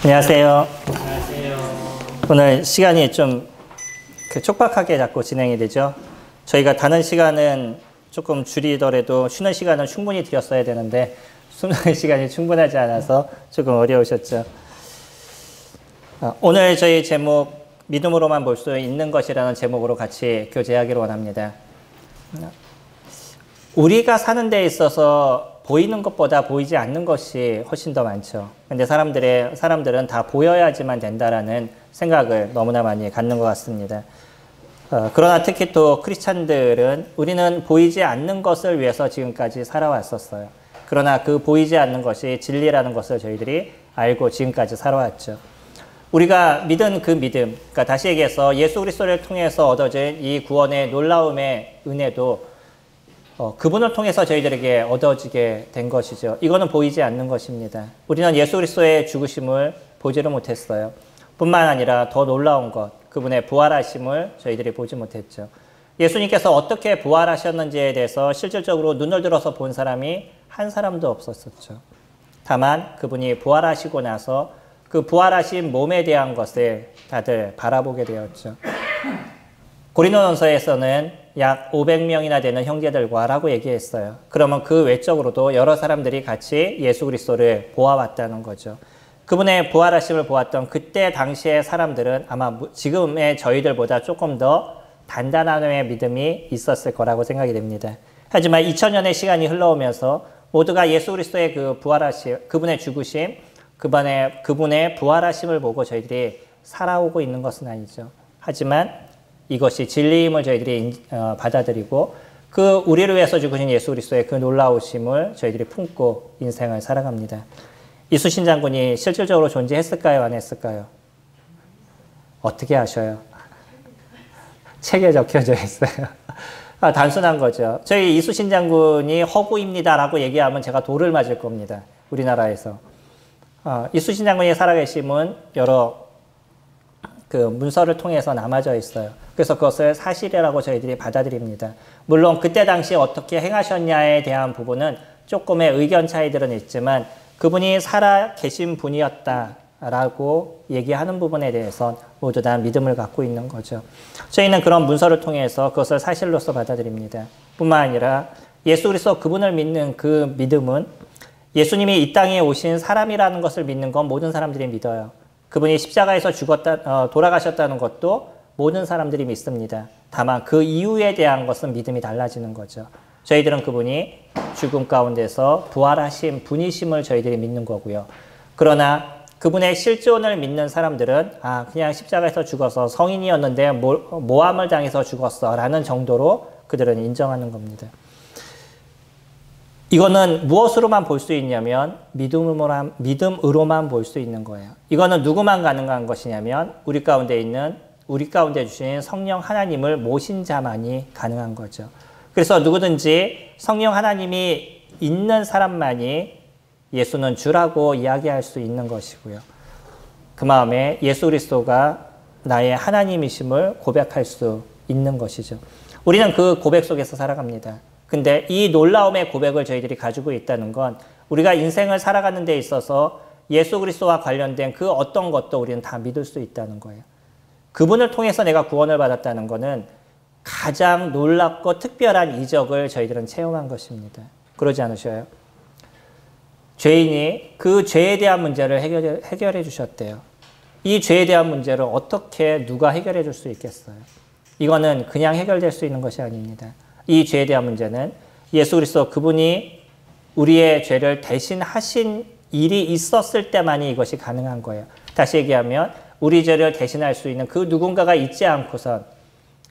안녕하세요. 안녕하세요. 오늘 시간이 좀 촉박하게 자꾸 진행이 되죠. 저희가 다른 시간은 조금 줄이더라도 쉬는 시간은 충분히 드렸어야 되는데 쉬는 시간이 충분하지 않아서 조금 어려우셨죠. 오늘 저희 제목 믿음으로만 볼 수 있는 것이라는 제목으로 같이 교제하기를 원합니다. 우리가 사는 데 있어서 보이는 것보다 보이지 않는 것이 훨씬 더 많죠. 근데 사람들은 다 보여야지만 된다라는 생각을 너무나 많이 갖는 것 같습니다. 그러나 특히 또 크리스찬들은 우리는 보이지 않는 것을 위해서 지금까지 살아왔었어요. 그러나 그 보이지 않는 것이 진리라는 것을 저희들이 알고 지금까지 살아왔죠. 우리가 믿은 그 믿음, 그러니까 다시 얘기해서 예수 그리스도를 통해서 얻어진 이 구원의 놀라움의 은혜도 그분을 통해서 저희들에게 얻어지게 된 것이죠. 이거는 보이지 않는 것입니다. 우리는 예수 그리스도의 죽으심을 보지를 못했어요. 뿐만 아니라 더 놀라운 것, 그분의 부활하심을 저희들이 보지 못했죠. 예수님께서 어떻게 부활하셨는지에 대해서 실질적으로 눈을 들어서 본 사람이 한 사람도 없었었죠. 다만 그분이 부활하시고 나서 그 부활하신 몸에 대한 것을 다들 바라보게 되었죠. 고린도전서에서는 약 500명이나 되는 형제들과 라고 얘기했어요. 그러면 그 외적으로도 여러 사람들이 같이 예수 그리스도를 보아왔다는 거죠. 그분의 부활하심을 보았던 그때 당시의 사람들은 아마 지금의 저희들보다 조금 더 단단한 믿음이 있었을 거라고 생각이 됩니다. 하지만 2000년의 시간이 흘러오면서 모두가 예수 그리스도의 그 부활하심, 그분의 죽으심, 그분의 부활하심을 보고 저희들이 살아오고 있는 것은 아니죠. 하지만 이것이 진리임을 저희들이 받아들이고 그 우리를 위해서 죽으신 예수 그리스도의 그 놀라우심을 저희들이 품고 인생을 살아갑니다. 이수신 장군이 실질적으로 존재했을까요? 안 했을까요? 어떻게 아셔요? 책에 적혀져 있어요. 단순한 거죠. 저희 이수신 장군이 허구입니다라고 얘기하면 제가 돌을 맞을 겁니다. 우리나라에서. 이수신 장군이 살아계심은 여러 그 문서를 통해서 남아져 있어요. 그래서 그것을 사실이라고 저희들이 받아들입니다. 물론 그때 당시에 어떻게 행하셨냐에 대한 부분은 조금의 의견 차이들은 있지만 그분이 살아 계신 분이었다라고 얘기하는 부분에 대해서 모두 다 믿음을 갖고 있는 거죠. 저희는 그런 문서를 통해서 그것을 사실로서 받아들입니다. 뿐만 아니라 예수 그리스도 그분을 믿는 그 믿음은 예수님이 이 땅에 오신 사람이라는 것을 믿는 건 모든 사람들이 믿어요. 그분이 십자가에서 돌아가셨다는 것도 모든 사람들이 믿습니다. 다만 그 이유에 대한 것은 믿음이 달라지는 거죠. 저희들은 그분이 죽음 가운데서 부활하신 분이심을 저희들이 믿는 거고요. 그러나 그분의 실존을 믿는 사람들은 그냥 십자가에서 죽어서 성인이었는데 모함을 당해서 죽었어 라는 정도로 그들은 인정하는 겁니다. 이거는 무엇으로만 볼 수 있냐면 믿음으로만 볼 수 있는 거예요. 이거는 누구만 가능한 것이냐면 우리 가운데 주신 성령 하나님을 모신 자만이 가능한 거죠. 그래서 누구든지 성령 하나님이 있는 사람만이 예수는 주라고 이야기할 수 있는 것이고요. 그 마음에 예수 그리스도가 나의 하나님이심을 고백할 수 있는 것이죠. 우리는 그 고백 속에서 살아갑니다. 근데 이 놀라움의 고백을 저희들이 가지고 있다는 건 우리가 인생을 살아가는 데 있어서 예수 그리스도와 관련된 그 어떤 것도 우리는 다 믿을 수 있다는 거예요. 그분을 통해서 내가 구원을 받았다는 것은 가장 놀랍고 특별한 이적을 저희들은 체험한 것입니다. 그러지 않으셔요? 죄인이 그 죄에 대한 문제를 해결해 주셨대요. 이 죄에 대한 문제를 어떻게 누가 해결해 줄 수 있겠어요? 이거는 그냥 해결될 수 있는 것이 아닙니다. 이 죄에 대한 문제는 예수 그리스도 그분이 우리의 죄를 대신하신 일이 있었을 때만이 이것이 가능한 거예요. 다시 얘기하면 우리 죄를 대신할 수 있는 그 누군가가 있지 않고선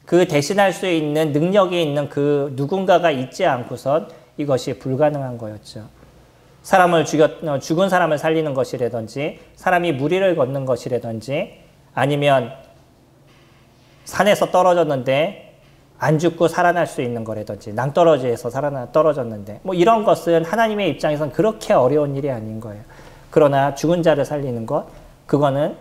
그 대신할 수 있는 능력이 있는 그 누군가가 있지 않고선 이것이 불가능한 거였죠. 죽은 사람을 살리는 것이라든지 사람이 무리를 걷는 것이라든지 아니면 산에서 떨어졌는데 안 죽고 살아날 수 있는 거라든지 낭떠러지에서 떨어졌는데 이런 것은 하나님의 입장에서는 그렇게 어려운 일이 아닌 거예요. 그러나 죽은 자를 살리는 것, 그거는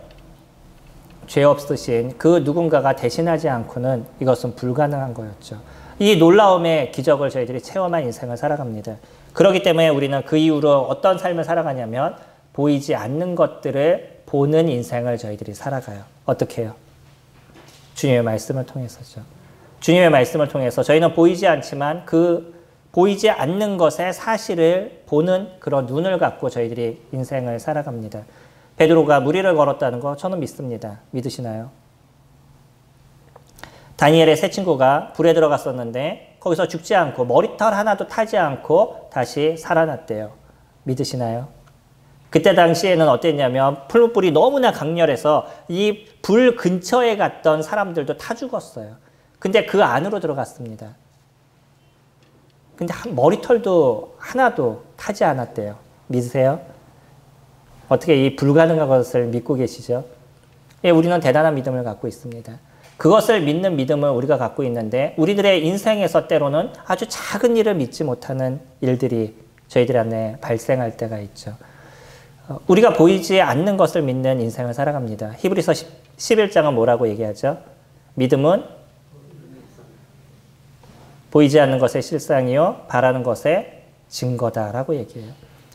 죄 없으신 그 누군가가 대신하지 않고는 이것은 불가능한 거였죠. 이 놀라움의 기적을 저희들이 체험한 인생을 살아갑니다. 그렇기 때문에 우리는 그 이후로 어떤 삶을 살아가냐면 보이지 않는 것들을 보는 인생을 저희들이 살아가요. 어떻게 해요? 주님의 말씀을 통해서죠. 주님의 말씀을 통해서 저희는 보이지 않지만 그 보이지 않는 것의 사실을 보는 그런 눈을 갖고 저희들이 인생을 살아갑니다. 베드로가 무리를 걸었다는 거 저는 믿습니다. 믿으시나요? 다니엘의 세 친구가 불에 들어갔었는데 거기서 죽지 않고 머리털 하나도 타지 않고 다시 살아났대요. 믿으시나요? 그때 당시에는 어땠냐면 풀무불이 너무나 강렬해서 이 불 근처에 갔던 사람들도 타 죽었어요. 근데 그 안으로 들어갔습니다. 근데 머리털도 하나도 타지 않았대요. 믿으세요? 어떻게 이 불가능한 것을 믿고 계시죠? 예, 우리는 대단한 믿음을 갖고 있습니다. 그것을 믿는 믿음을 우리가 갖고 있는데 우리들의 인생에서 때로는 아주 작은 일을 믿지 못하는 일들이 저희들 안에 발생할 때가 있죠. 우리가 보이지 않는 것을 믿는 인생을 살아갑니다. 히브리서 11장은 뭐라고 얘기하죠? 믿음은 보이지 않는 것의 실상이요 바라는 것의 증거다라고 얘기해요.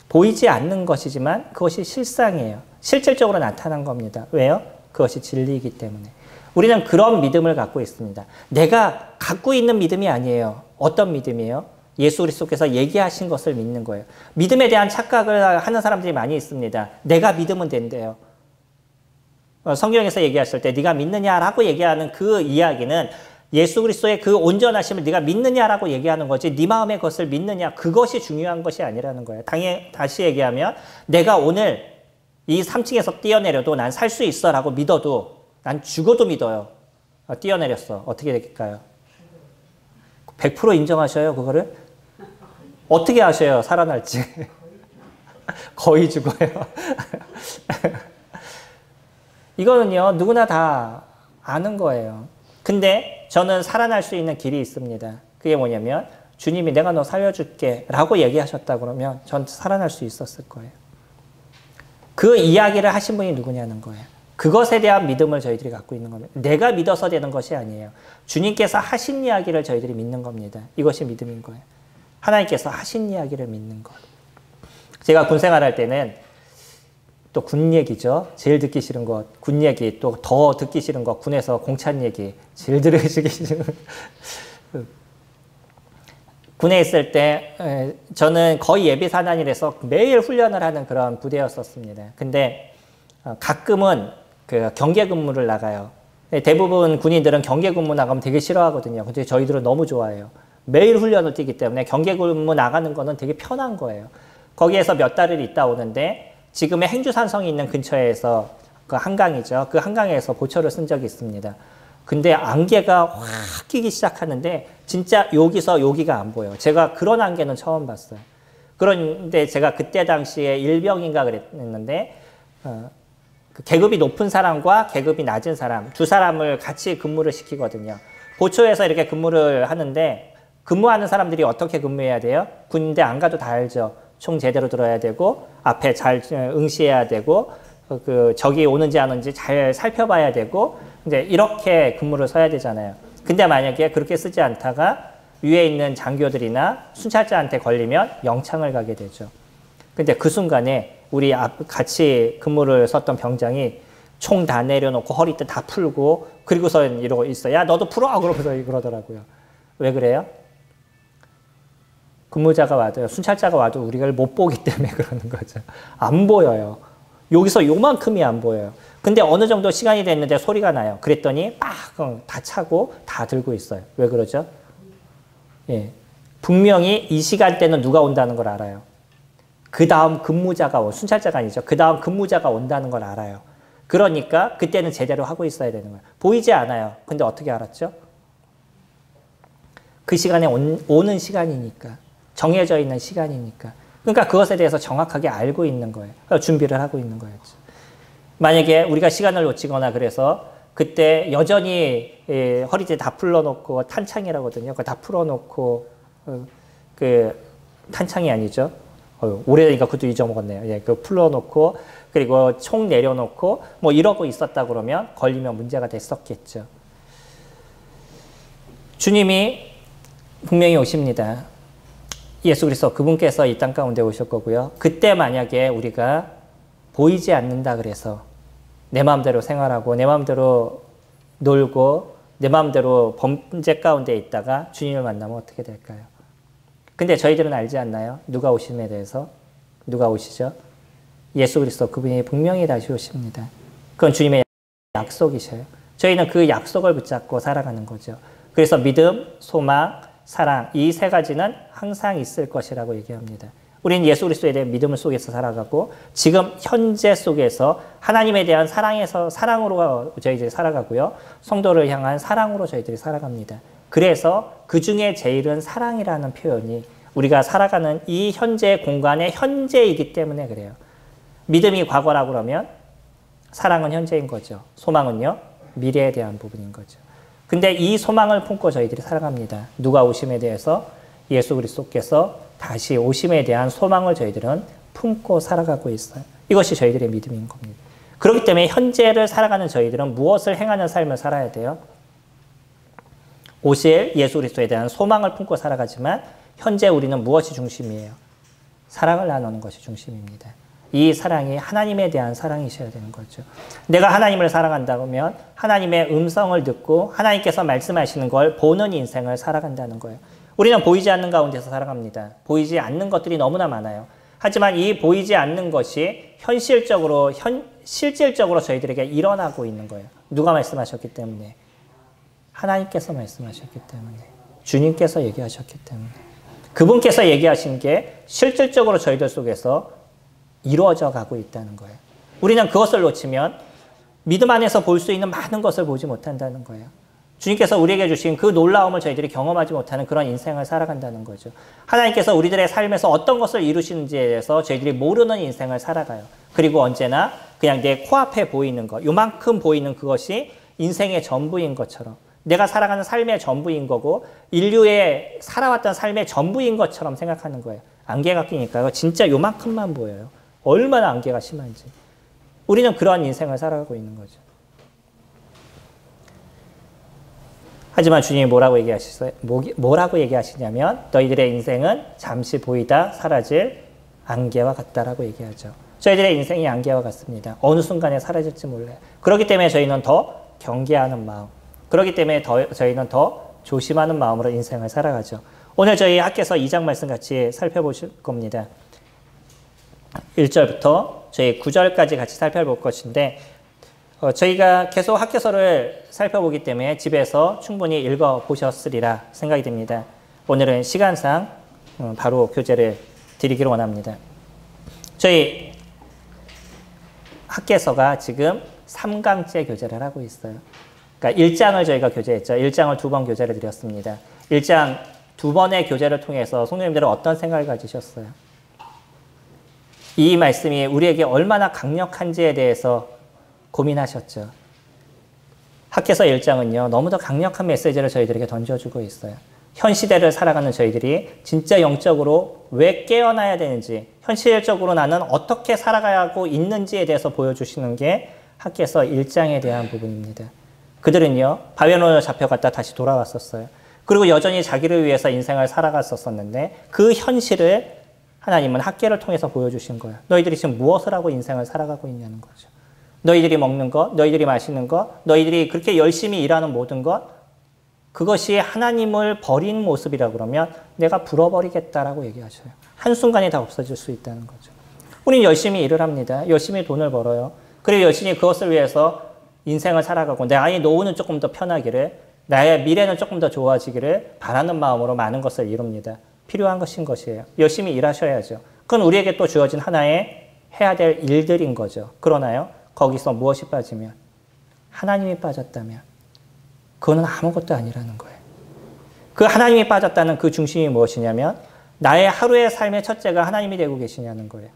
보이지 않는 것이지만 그것이 실상이에요. 실질적으로 나타난 겁니다. 왜요? 그것이 진리이기 때문에. 우리는 그런 믿음을 갖고 있습니다. 내가 갖고 있는 믿음이 아니에요. 어떤 믿음이에요? 예수 그리스도께서 얘기하신 것을 믿는 거예요. 믿음에 대한 착각을 하는 사람들이 많이 있습니다. 내가 믿으면 된대요. 성경에서 얘기하실 때 네가 믿느냐라고 얘기하는 그 이야기는 예수 그리스도의 그 온전하심을 네가 믿느냐라고 얘기하는 거지 네 마음에 그것을 믿느냐 그것이 중요한 것이 아니라는 거예요. 다시 얘기하면 내가 오늘 이 3층에서 뛰어내려도 난 살 수 있어 라고 믿어도 난 죽어도 믿어요. 뛰어내렸어. 어떻게 될까요? 100% 인정하셔요 그거를? 어떻게 아셔요 살아날지? 거의 죽어요. 이거는요 누구나 다 아는 거예요. 근데 저는 살아날 수 있는 길이 있습니다. 그게 뭐냐면 주님이 내가 너 살려줄게 라고 얘기하셨다 그러면 전 살아날 수 있었을 거예요. 그 이야기를 하신 분이 누구냐는 거예요. 그것에 대한 믿음을 저희들이 갖고 있는 겁니다. 내가 믿어서 되는 것이 아니에요. 주님께서 하신 이야기를 저희들이 믿는 겁니다. 이것이 믿음인 거예요. 하나님께서 하신 이야기를 믿는 것. 제가 군 생활할 때는 또 군 얘기죠. 제일 듣기 싫은 것. 군 얘기. 또 더 듣기 싫은 것. 군에서 공찬 얘기. 제일 들으시기 싫은 군에 있을 때 저는 거의 예비사단이라서 매일 훈련을 하는 그런 부대였었습니다. 근데 가끔은 그 경계 근무를 나가요. 대부분 군인들은 경계 근무 나가면 되게 싫어하거든요. 근데 저희들은 너무 좋아해요. 매일 훈련을 뛰기 때문에 경계 근무 나가는 거는 되게 편한 거예요. 거기에서 몇 달을 있다 오는데 지금의 행주산성이 있는 근처에서 그 한강이죠. 그 한강에서 보초를 쓴 적이 있습니다. 근데 안개가 확 끼기 시작하는데 진짜 여기서 여기가 안 보여요. 제가 그런 안개는 처음 봤어요. 그런데 제가 그때 당시에 일병인가 그랬는데 그 계급이 높은 사람과 계급이 낮은 사람 두 사람을 같이 근무를 시키거든요. 보초에서 이렇게 근무를 하는데 근무하는 사람들이 어떻게 근무해야 돼요? 군대 안 가도 다 알죠. 총 제대로 들어야 되고 앞에 잘 응시해야 되고 그 적이 오는지 안 오는지 잘 살펴봐야 되고 이제 이렇게 근무를 서야 되잖아요. 근데 만약에 그렇게 쓰지 않다가 위에 있는 장교들이나 순찰자한테 걸리면 영창을 가게 되죠. 근데 그 순간에 우리 같이 근무를 섰던 병장이 총 다 내려놓고 허리띠 다 풀고 그리고서 이러고 있어요. 야 너도 풀어! 그러면서 그러더라고요. 왜 그래요? 근무자가 와도 순찰자가 와도 우리를 못 보기 때문에 그러는 거죠. 안 보여요. 여기서 요만큼이 안 보여요. 근데 어느 정도 시간이 됐는데 소리가 나요. 그랬더니 다 차고 다 들고 있어요. 왜 그러죠? 예. 분명히 이 시간대는 누가 온다는 걸 알아요. 그 다음 근무자가 순찰자가 아니죠. 그 다음 근무자가 온다는 걸 알아요. 그러니까 그때는 제대로 하고 있어야 되는 거예요. 보이지 않아요. 근데 어떻게 알았죠? 그 시간에 오는 시간이니까. 정해져 있는 시간이니까. 그러니까 그것에 대해서 정확하게 알고 있는 거예요. 준비를 하고 있는 거였죠. 만약에 우리가 시간을 놓치거나 그래서 그때 여전히 허리띠 다 풀어놓고 탄창이라거든요. 그거 다 풀어놓고 그 탄창이 아니죠. 오래되니까 그것도 잊어먹었네요. 예, 그 풀어놓고 그리고 총 내려놓고 뭐 이러고 있었다 그러면 걸리면 문제가 됐었겠죠. 주님이 분명히 오십니다. 예수 그리스도 그분께서 이 땅 가운데 오실 거고요. 그때 만약에 우리가 보이지 않는다 그래서 내 마음대로 생활하고 내 마음대로 놀고 내 마음대로 범죄 가운데 있다가 주님을 만나면 어떻게 될까요? 근데 저희들은 알지 않나요? 누가 오심에 대해서? 누가 오시죠? 예수 그리스도, 그분이 분명히 다시 오십니다. 그건 주님의 약속이셔요. 저희는 그 약속을 붙잡고 살아가는 거죠. 그래서 믿음, 소망, 사랑, 이 세 가지는 항상 있을 것이라고 얘기합니다. 우리는 예수 그리스도에 대한 믿음 속에서 살아가고 지금 현재 속에서 하나님에 대한 사랑으로 저희들이 살아가고요. 성도를 향한 사랑으로 저희들이 살아갑니다. 그래서 그 중에 제일은 사랑이라는 표현이 우리가 살아가는 이 현재 공간의 현재이기 때문에 그래요. 믿음이 과거라고 그러면 사랑은 현재인 거죠. 소망은요, 미래에 대한 부분인 거죠. 근데 이 소망을 품고 저희들이 살아갑니다. 누가 오심에 대해서? 예수 그리스도께서 다시 오심에 대한 소망을 저희들은 품고 살아가고 있어요. 이것이 저희들의 믿음인 겁니다. 그렇기 때문에 현재를 살아가는 저희들은 무엇을 행하는 삶을 살아야 돼요? 오실 예수 그리스도에 대한 소망을 품고 살아가지만 현재 우리는 무엇이 중심이에요? 사랑을 나누는 것이 중심입니다. 이 사랑이 하나님에 대한 사랑이셔야 되는 거죠. 내가 하나님을 사랑한다면 하나님의 음성을 듣고 하나님께서 말씀하시는 걸 보는 인생을 살아간다는 거예요. 우리는 보이지 않는 가운데서 살아갑니다. 보이지 않는 것들이 너무나 많아요. 하지만 이 보이지 않는 것이 실질적으로 저희들에게 일어나고 있는 거예요. 누가 말씀하셨기 때문에? 하나님께서 말씀하셨기 때문에. 주님께서 얘기하셨기 때문에. 그분께서 얘기하신 게 실질적으로 저희들 속에서 이루어져 가고 있다는 거예요. 우리는 그것을 놓치면 믿음 안에서 볼 수 있는 많은 것을 보지 못한다는 거예요. 주님께서 우리에게 주신 그 놀라움을 저희들이 경험하지 못하는 그런 인생을 살아간다는 거죠. 하나님께서 우리들의 삶에서 어떤 것을 이루시는지에 대해서 저희들이 모르는 인생을 살아가요. 그리고 언제나 그냥 내 코앞에 보이는 것, 요만큼 보이는 그것이 인생의 전부인 것처럼, 내가 살아가는 삶의 전부인 거고 인류의 살아왔던 삶의 전부인 것처럼 생각하는 거예요. 안개가 끼니까 진짜 요만큼만 보여요. 얼마나 안개가 심한지. 우리는 그러한 인생을 살아가고 있는 거죠. 하지만 주님이 뭐라고 얘기하시냐면 너희들의 인생은 잠시 보이다 사라질 안개와 같다라고 얘기하죠. 저희들의 인생이 안개와 같습니다. 어느 순간에 사라질지 몰라요. 그렇기 때문에 저희는 더 경계하는 마음, 그렇기 때문에 저희는 더 조심하는 마음으로 인생을 살아가죠. 오늘 저희 학교에서 2장 말씀 같이 살펴보실 겁니다. 1절부터 저희 9절까지 같이 살펴볼 것인데 저희가 계속 학교서를 살펴보기 때문에 집에서 충분히 읽어보셨으리라 생각이 듭니다. 오늘은 시간상 바로 교재를 드리기를 원합니다. 저희 학교서가 지금 3강째 교재를 하고 있어요. 그러니까 1장을 저희가 교재했죠. 1장을 2번 교재를 드렸습니다. 1장 2번의 교재를 통해서 성도님들은 어떤 생각을 가지셨어요? 이 말씀이 우리에게 얼마나 강력한지에 대해서 고민하셨죠. 학개서 1장은요. 너무도 강력한 메시지를 저희들에게 던져주고 있어요. 현 시대를 살아가는 저희들이 진짜 영적으로 왜 깨어나야 되는지, 현실적으로 나는 어떻게 살아가고 있는지에 대해서 보여주시는 게 학개서 1장에 대한 부분입니다. 그들은요. 바벨론으로 잡혀갔다 다시 돌아왔었어요. 그리고 여전히 자기를 위해서 인생을 살아갔었는데 그 현실을 하나님은 학개를 통해서 보여주신 거예요. 너희들이 지금 무엇을 하고 인생을 살아가고 있냐는 거죠. 너희들이 먹는 것, 너희들이 마시는 것, 너희들이 그렇게 열심히 일하는 모든 것, 그것이 하나님을 버린 모습이라 그러면 내가 불어버리겠다라고 얘기하셔요. 한순간에 다 없어질 수 있다는 거죠. 우리는 열심히 일을 합니다. 열심히 돈을 벌어요. 그리고 열심히 그것을 위해서 인생을 살아가고 나의 노후는 조금 더 편하기를, 나의 미래는 조금 더 좋아지기를 바라는 마음으로 많은 것을 이룹니다. 필요한 것인 것이에요. 열심히 일하셔야죠. 그건 우리에게 또 주어진 하나의 해야 될 일들인 거죠. 그러나요? 거기서 무엇이 빠지면? 하나님이 빠졌다면 그거는 아무것도 아니라는 거예요. 그 하나님이 빠졌다는 그 중심이 무엇이냐면 나의 하루의 삶의 첫째가 하나님이 되고 계시냐는 거예요.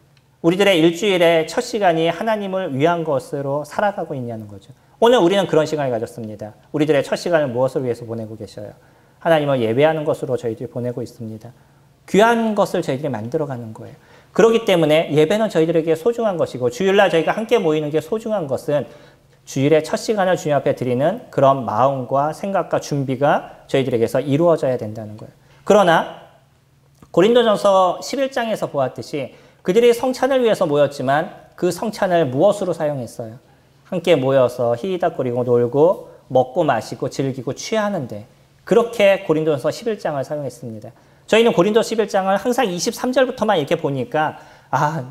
우리들의 일주일의 첫 시간이 하나님을 위한 것으로 살아가고 있냐는 거죠. 오늘 우리는 그런 시간을 가졌습니다. 우리들의 첫 시간을 무엇을 위해서 보내고 계셔요? 하나님을 예배하는 것으로 저희들이 보내고 있습니다. 귀한 것을 저희들이 만들어가는 거예요. 그렇기 때문에 예배는 저희들에게 소중한 것이고 주일날 저희가 함께 모이는 게 소중한 것은 주일의 첫 시간을 주님 앞에 드리는 그런 마음과 생각과 준비가 저희들에게서 이루어져야 된다는 거예요. 그러나 고린도전서 11장에서 보았듯이 그들이 성찬을 위해서 모였지만 그 성찬을 무엇으로 사용했어요? 함께 모여서 히히닥거리고 놀고 먹고 마시고 즐기고 취하는데 그렇게 고린도전서 11장을 사용했습니다. 저희는 고린도 11장을 항상 23절부터만 이렇게 보니까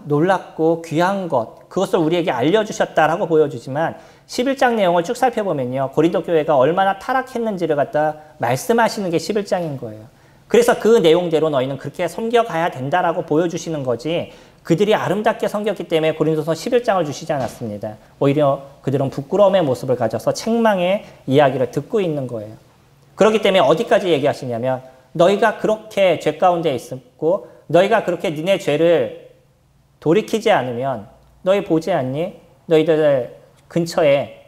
놀랍고 귀한 것, 그것을 우리에게 알려주셨다라고 보여주지만 11장 내용을 쭉 살펴보면요. 고린도 교회가 얼마나 타락했는지를 갖다 말씀하시는 게 11장인 거예요. 그래서 그 내용대로 너희는 그렇게 섬겨가야 된다라고 보여주시는 거지 그들이 아름답게 섬겼기 때문에 고린도서 11장을 주시지 않았습니다. 오히려 그들은 부끄러움의 모습을 가져서 책망의 이야기를 듣고 있는 거예요. 그렇기 때문에 어디까지 얘기하시냐면 너희가 그렇게 죄 가운데 있었고 너희가 그렇게 니네 죄를 돌이키지 않으면 너희 보지 않니? 너희들 근처에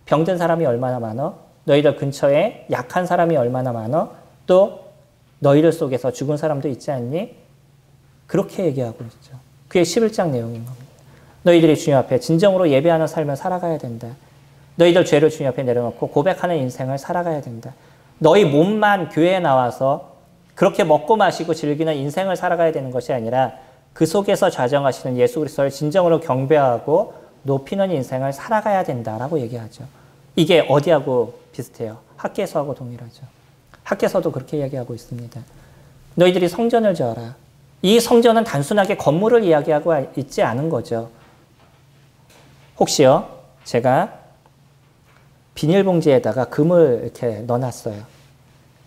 병든 사람이 얼마나 많아? 너희들 근처에 약한 사람이 얼마나 많아? 또 너희들 속에서 죽은 사람도 있지 않니? 그렇게 얘기하고 있죠. 그게 11장 내용인 겁니다. 너희들이 주님 앞에 진정으로 예배하는 삶을 살아가야 된다. 너희들 죄를 주님 앞에 내려놓고 고백하는 인생을 살아가야 된다. 너희 몸만 교회에 나와서 그렇게 먹고 마시고 즐기는 인생을 살아가야 되는 것이 아니라 그 속에서 좌정하시는 예수 그리스도를 진정으로 경배하고 높이는 인생을 살아가야 된다라고 얘기하죠. 이게 어디하고 비슷해요? 학개서하고 동일하죠. 학개서도 그렇게 이야기하고 있습니다. 너희들이 성전을 지어라. 이 성전은 단순하게 건물을 이야기하고 있지 않은 거죠. 혹시요, 제가 비닐봉지에다가 금을 이렇게 넣어놨어요.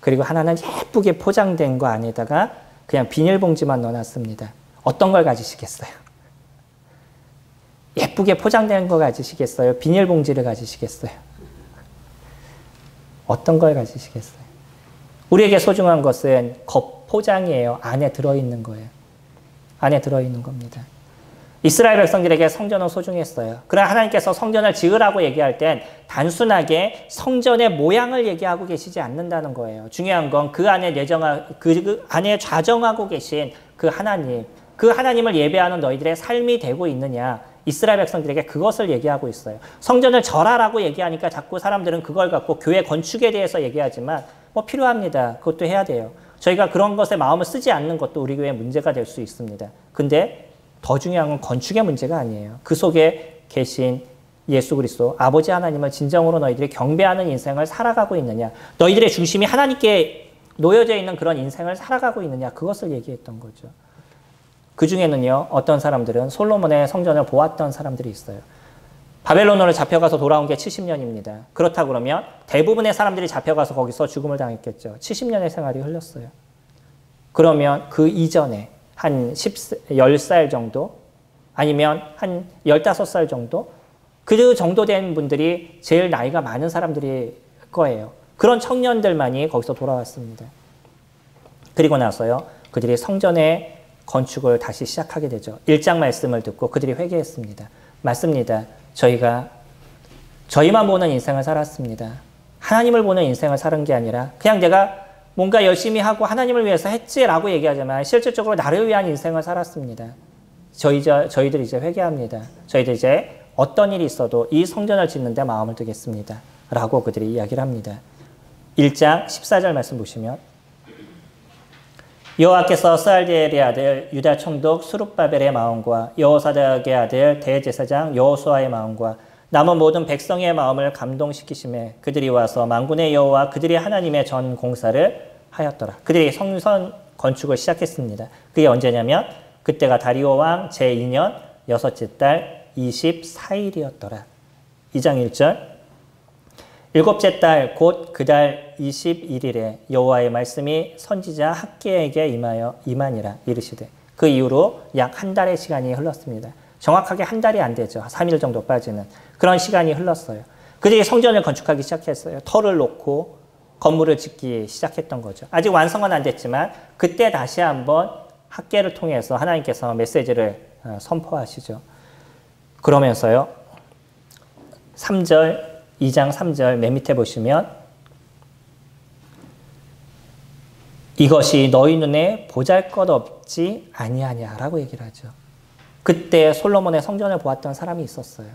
그리고 하나는 예쁘게 포장된 거 안에다가 그냥 비닐봉지만 넣어놨습니다. 어떤 걸 가지시겠어요? 예쁘게 포장된 거 가지시겠어요? 비닐봉지를 가지시겠어요? 어떤 걸 가지시겠어요? 우리에게 소중한 것은 겉포장이에요. 안에 들어있는 거예요. 안에 들어있는 겁니다. 이스라엘 백성들에게 성전은 소중했어요. 그러나 하나님께서 성전을 지으라고 얘기할 땐 단순하게 성전의 모양을 얘기하고 계시지 않는다는 거예요. 중요한 건 그 안에 그 안에 좌정하고 계신 그 하나님, 그 하나님을 예배하는 너희들의 삶이 되고 있느냐. 이스라엘 백성들에게 그것을 얘기하고 있어요. 성전을 절하라고 얘기하니까 자꾸 사람들은 그걸 갖고 교회 건축에 대해서 얘기하지만 필요합니다. 그것도 해야 돼요. 저희가 그런 것에 마음을 쓰지 않는 것도 우리 교회의 문제가 될 수 있습니다. 근데 더 중요한 건 건축의 문제가 아니에요. 그 속에 계신 예수 그리스도 아버지 하나님을 진정으로 너희들이 경배하는 인생을 살아가고 있느냐. 너희들의 중심이 하나님께 놓여져 있는 그런 인생을 살아가고 있느냐. 그것을 얘기했던 거죠. 그 중에는요. 어떤 사람들은 솔로몬의 성전을 보았던 사람들이 있어요. 바벨론으로 잡혀가서 돌아온 게 70년입니다. 그렇다 그러면 대부분의 사람들이 잡혀가서 거기서 죽음을 당했겠죠. 70년의 생활이 흘렀어요. 그러면 그 이전에 한 10살 정도 아니면 한 15살 정도 그 정도 된 분들이 제일 나이가 많은 사람들일 거예요. 그런 청년들만이 거기서 돌아왔습니다. 그리고 나서요. 그들이 성전의 건축을 다시 시작하게 되죠. 1장 말씀을 듣고 그들이 회개했습니다. 맞습니다. 저희가 저희만 보는 인생을 살았습니다. 하나님을 보는 인생을 사는 게 아니라 그냥 내가 뭔가 열심히 하고 하나님을 위해서 했지라고 얘기하지만 실질적으로 나를 위한 인생을 살았습니다. 저희들 이제 회개합니다. 저희들 이제 어떤 일이 있어도 이 성전을 짓는 데 마음을 두겠습니다. 라고 그들이 이야기를 합니다. 1장 14절 말씀 보시면 여호와께서 스알디엘의 아들 유다 총독 수룹바벨의 마음과 여호사닥의 아들 대제사장 여호수아의 마음과 남은 모든 백성의 마음을 감동시키심에 그들이 와서 만군의 여호와 그들이 하나님의 전 공사를 하였더라. 그들이 성전 건축을 시작했습니다. 그게 언제냐면 그때가 다리오 왕 제2년 여섯째 달 24일이었더라. 2장 1절 일곱째 달 곧 그 달 21일에 여호와의 말씀이 선지자 학개에게 임하니라 이르시되 그 이후로 약 한 달의 시간이 흘렀습니다. 정확하게 한 달이 안 되죠. 3일 정도 빠지는 그런 시간이 흘렀어요. 그들이 성전을 건축하기 시작했어요. 터를 놓고 건물을 짓기 시작했던 거죠. 아직 완성은 안 됐지만 그때 다시 한번 학개를 통해서 하나님께서 메시지를 선포하시죠. 그러면서요. 3절 2장 3절 맨 밑에 보시면 이것이 너희 눈에 보잘것없지 아니하냐라고 얘기를 하죠. 그때 솔로몬의 성전을 보았던 사람이 있었어요.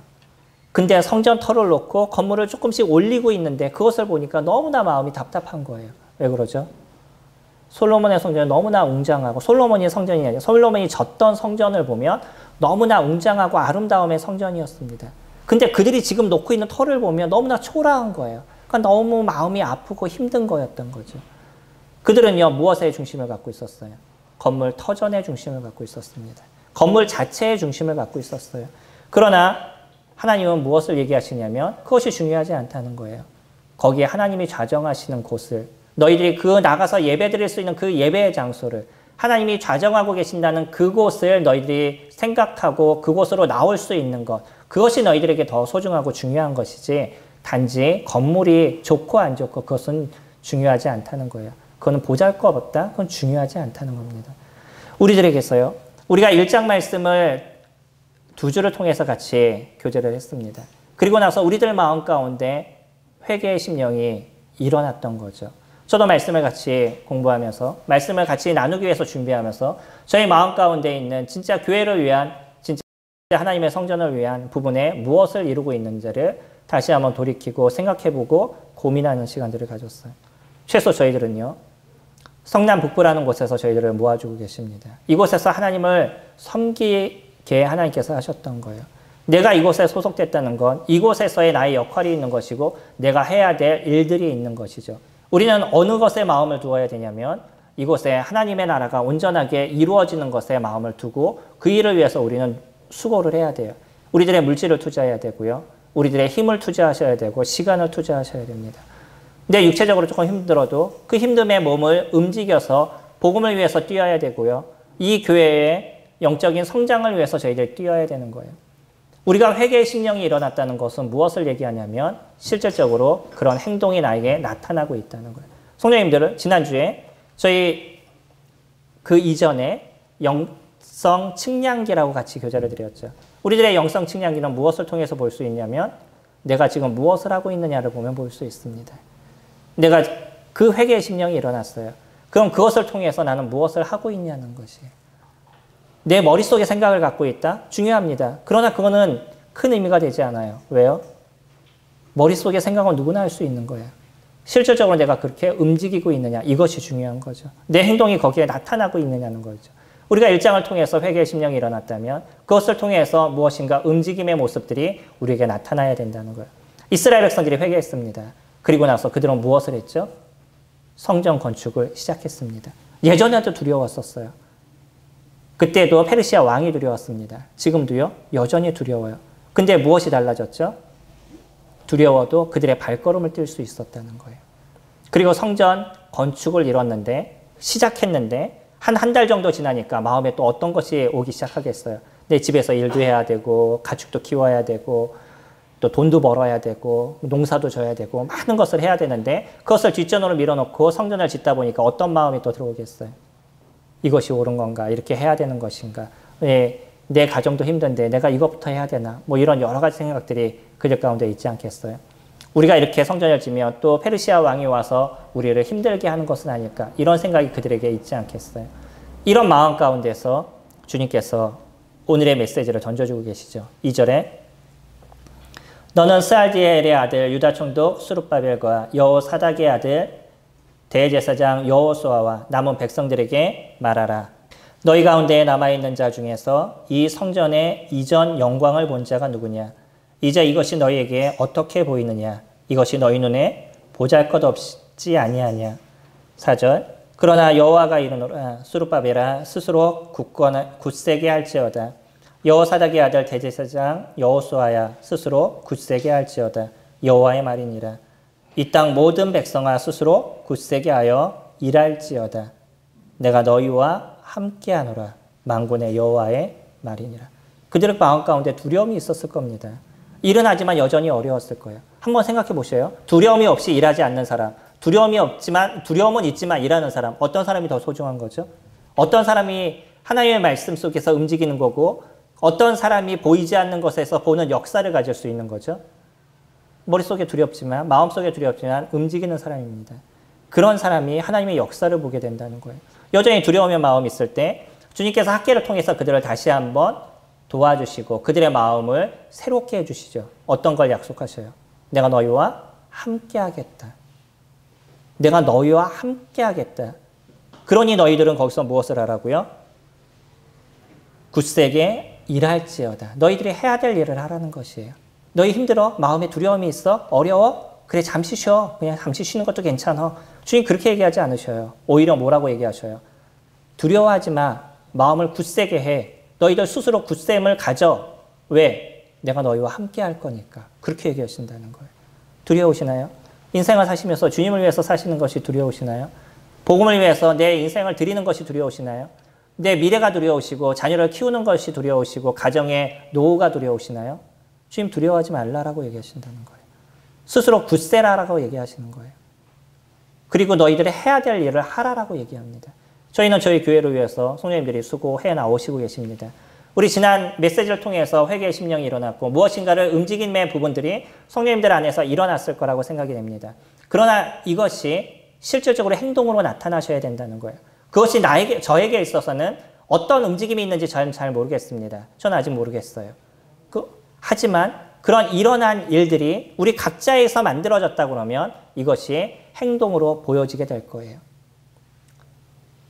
근데 성전 터를 놓고 건물을 조금씩 올리고 있는데 그것을 보니까 너무나 마음이 답답한 거예요. 왜 그러죠? 솔로몬의 성전은 너무나 웅장하고 솔로몬이 성전이 아니라 솔로몬이 졌던 성전을 보면 너무나 웅장하고 아름다움의 성전이었습니다. 근데 그들이 지금 놓고 있는 터를 보면 너무나 초라한 거예요. 그러니까 너무 마음이 아프고 힘든 거였던 거죠. 그들은요, 무엇에 중심을 갖고 있었어요? 건물 터전의 중심을 갖고 있었습니다. 건물 자체의 중심을 갖고 있었어요. 그러나 하나님은 무엇을 얘기하시냐면 그것이 중요하지 않다는 거예요. 거기에 하나님이 좌정하시는 곳을, 너희들이 그 나가서 예배드릴 수 있는 그 예배의 장소를, 하나님이 좌정하고 계신다는 그곳을 너희들이 생각하고 그곳으로 나올 수 있는 것, 그것이 너희들에게 더 소중하고 중요한 것이지 단지 건물이 좋고 안 좋고 그것은 중요하지 않다는 거예요. 그건 보잘것없다? 그건 중요하지 않다는 겁니다. 우리들에게서요, 우리가 1장 말씀을 두 주를 통해서 같이 교제를 했습니다. 그리고 나서 우리들 마음 가운데 회개의 심령이 일어났던 거죠. 저도 말씀을 같이 공부하면서, 말씀을 같이 나누기 위해서 준비하면서 저희 마음 가운데 있는 진짜 교회를 위한, 진짜 하나님의 성전을 위한 부분에 무엇을 이루고 있는지를 다시 한번 돌이키고 생각해보고 고민하는 시간들을 가졌어요. 최소 저희들은요, 성남 북부라는 곳에서 저희들을 모아주고 계십니다. 이곳에서 하나님을 섬기게 하나님께서 하셨던 거예요. 내가 이곳에 소속됐다는 건 이곳에서의 나의 역할이 있는 것이고 내가 해야 될 일들이 있는 것이죠. 우리는 어느 것에 마음을 두어야 되냐면 이곳에 하나님의 나라가 온전하게 이루어지는 것에 마음을 두고 그 일을 위해서 우리는 수고를 해야 돼요. 우리들의 물질을 투자해야 되고요. 우리들의 힘을 투자하셔야 되고 시간을 투자하셔야 됩니다. 근데 육체적으로 조금 힘들어도 그 힘듦의 몸을 움직여서 복음을 위해서 뛰어야 되고요. 이 교회의 영적인 성장을 위해서 저희들이 뛰어야 되는 거예요. 우리가 회개의 심령이 일어났다는 것은 무엇을 얘기하냐면 실질적으로 그런 행동이 나에게 나타나고 있다는 거예요. 성도님들은 지난주에 저희 그 이전에 영성 측량기라고 같이 교제를 드렸죠. 우리들의 영성 측량기는 무엇을 통해서 볼 수 있냐면 내가 지금 무엇을 하고 있느냐를 보면 볼 수 있습니다. 내가 그 회개의 심령이 일어났어요. 그럼 그것을 통해서 나는 무엇을 하고 있냐는 것이에요. 내 머릿속에 생각을 갖고 있다? 중요합니다. 그러나 그거는 큰 의미가 되지 않아요. 왜요? 머릿속에 생각은 누구나 할 수 있는 거예요. 실질적으로 내가 그렇게 움직이고 있느냐, 이것이 중요한 거죠. 내 행동이 거기에 나타나고 있느냐는 거죠. 우리가 1장을 통해서 회개의 심령이 일어났다면 그것을 통해서 무엇인가 움직임의 모습들이 우리에게 나타나야 된다는 거예요. 이스라엘 백성들이 회개했습니다. 그리고 나서 그들은 무엇을 했죠? 성전 건축을 시작했습니다. 예전에도 두려웠었어요. 그때도 페르시아 왕이 두려웠습니다. 지금도요, 여전히 두려워요. 근데 무엇이 달라졌죠? 두려워도 그들의 발걸음을 뛸 수 있었다는 거예요. 그리고 성전 건축을 이뤘는데, 시작했는데, 한 달 정도 지나니까 마음에 또 어떤 것이 오기 시작하겠어요. 내 집에서 일도 해야 되고, 가축도 키워야 되고, 또 돈도 벌어야 되고, 농사도 져야 되고, 많은 것을 해야 되는데, 그것을 뒷전으로 밀어놓고 성전을 짓다 보니까 어떤 마음이 또 들어오겠어요? 이것이 옳은 건가? 이렇게 해야 되는 것인가? 내 가정도 힘든데 내가 이것부터 해야 되나? 뭐 이런 여러 가지 생각들이 그들 가운데 있지 않겠어요? 우리가 이렇게 성전을 지면 또 페르시아 왕이 와서 우리를 힘들게 하는 것은 아닐까? 이런 생각이 그들에게 있지 않겠어요? 이런 마음 가운데서 주님께서 오늘의 메시지를 던져주고 계시죠. 2절에 너는 스알디엘의 아들 유다 총독 스룹바벨과 여호사닥의 아들 대제사장 여호수아와 남은 백성들에게 말하라. 너희 가운데 남아있는 자 중에서 이 성전의 이전 영광을 본 자가 누구냐? 이제 이것이 너희에게 어떻게 보이느냐? 이것이 너희 눈에 보잘것없지 아니하냐? 4절 그러나 여호와가 이르노라 스룹바벨아 스스로 굳세게 할지어다. 여호사닥의 아들 대제사장 여호수아야 스스로 굳세게 할지어다. 여호와의 말이니라. 이 땅 모든 백성아 스스로 굳세게 하여 일할지어다. 내가 너희와 함께하노라. 만군의 여호와의 말이니라. 그들의 마음 가운데 두려움이 있었을 겁니다. 일은 하지만 여전히 어려웠을 거예요. 한번 생각해 보세요. 두려움이 없이 일하지 않는 사람, 두려움은 있지만 일하는 사람, 어떤 사람이 더 소중한 거죠? 어떤 사람이 하나님의 말씀 속에서 움직이는 거고 어떤 사람이 보이지 않는 것에서 보는 역사를 가질 수 있는 거죠? 머릿속에 두렵지만 마음속에 두렵지만 움직이는 사람입니다. 그런 사람이 하나님의 역사를 보게 된다는 거예요. 여전히 두려움의 마음이 있을 때 주님께서 학계를 통해서 그들을 다시 한번 도와주시고 그들의 마음을 새롭게 해주시죠. 어떤 걸 약속하셔요? 내가 너희와 함께 하겠다. 내가 너희와 함께 하겠다. 그러니 너희들은 거기서 무엇을 하라고요? 굳세게 일할지어다. 너희들이 해야 될 일을 하라는 것이에요. 너희 힘들어? 마음에 두려움이 있어? 어려워? 그래, 잠시 쉬어. 그냥 잠시 쉬는 것도 괜찮아. 주님 그렇게 얘기하지 않으셔요. 오히려 뭐라고 얘기하셔요? 두려워하지 마. 마음을 굳세게 해. 너희들 스스로 굳셈을 가져. 왜? 내가 너희와 함께 할 거니까. 그렇게 얘기하신다는 거예요. 두려우시나요? 인생을 사시면서 주님을 위해서 사시는 것이 두려우시나요? 복음을 위해서 내 인생을 드리는 것이 두려우시나요? 내 미래가 두려우시고 자녀를 키우는 것이 두려우시고 가정의 노후가 두려우시나요? 주님 두려워하지 말라라고 얘기하신다는 거예요. 스스로 굳세라라고 얘기하시는 거예요. 그리고 너희들이 해야 될 일을 하라라고 얘기합니다. 저희는 저희 교회를 위해서 성도님들이 수고해 나오시고 계십니다. 우리 지난 메시지를 통해서 회개의 심령이 일어났고 무엇인가를 움직임의 부분들이 성도님들 안에서 일어났을 거라고 생각이 됩니다. 그러나 이것이 실질적으로 행동으로 나타나셔야 된다는 거예요. 그것이 저에게 있어서는 어떤 움직임이 있는지 저는 잘 모르겠습니다. 저는 아직 모르겠어요. 하지만 그런 일어난 일들이 우리 각자에서 만들어졌다 그러면 이것이 행동으로 보여지게 될 거예요.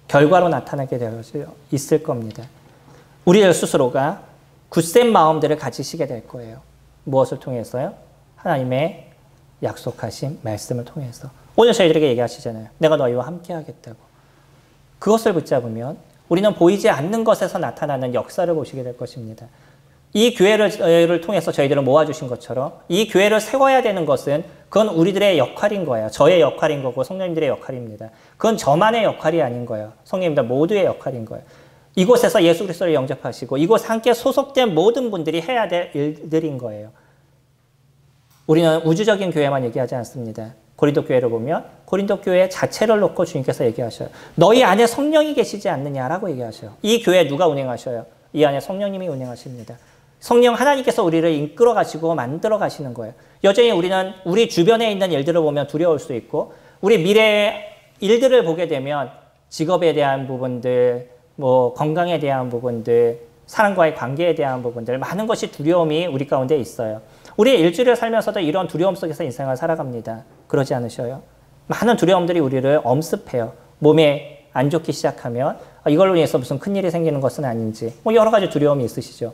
결과로 나타나게 되어 있을 겁니다. 우리들 스스로가 굳센 마음들을 가지시게 될 거예요. 무엇을 통해서요? 하나님의 약속하신 말씀을 통해서. 오늘 저희들에게 얘기하시잖아요. 내가 너희와 함께 하겠다고. 그것을 붙잡으면 우리는 보이지 않는 것에서 나타나는 역사를 보시게 될 것입니다. 이 교회를 통해서 저희들을 모아주신 것처럼 이 교회를 세워야 되는 것은 그건 우리들의 역할인 거예요. 저의 역할인 거고 성령님들의 역할입니다. 그건 저만의 역할이 아닌 거예요. 성령님들 모두의 역할인 거예요. 이곳에서 예수 그리스도를 영접하시고 이곳 함께 소속된 모든 분들이 해야 될 일들인 거예요. 우리는 우주적인 교회만 얘기하지 않습니다. 고린도 교회를 보면 고린도 교회 자체를 놓고 주님께서 얘기하셔요. 너희 안에 성령이 계시지 않느냐라고 얘기하셔요. 이 교회 누가 운행하셔요? 이 안에 성령님이 운행하십니다. 성령 하나님께서 우리를 이끌어 가시고 만들어 가시는 거예요. 여전히 우리는 우리 주변에 있는 일들을 보면 두려울 수 있고 우리 미래의 일들을 보게 되면 직업에 대한 부분들, 건강에 대한 부분들, 사람과의 관계에 대한 부분들 많은 것이 두려움이 우리 가운데 있어요. 우리 일주일을 살면서도 이런 두려움 속에서 인생을 살아갑니다. 그러지 않으셔요? 많은 두려움들이 우리를 엄습해요. 몸에 안 좋기 시작하면 이걸로 인해서 무슨 큰일이 생기는 것은 아닌지 여러 가지 두려움이 있으시죠.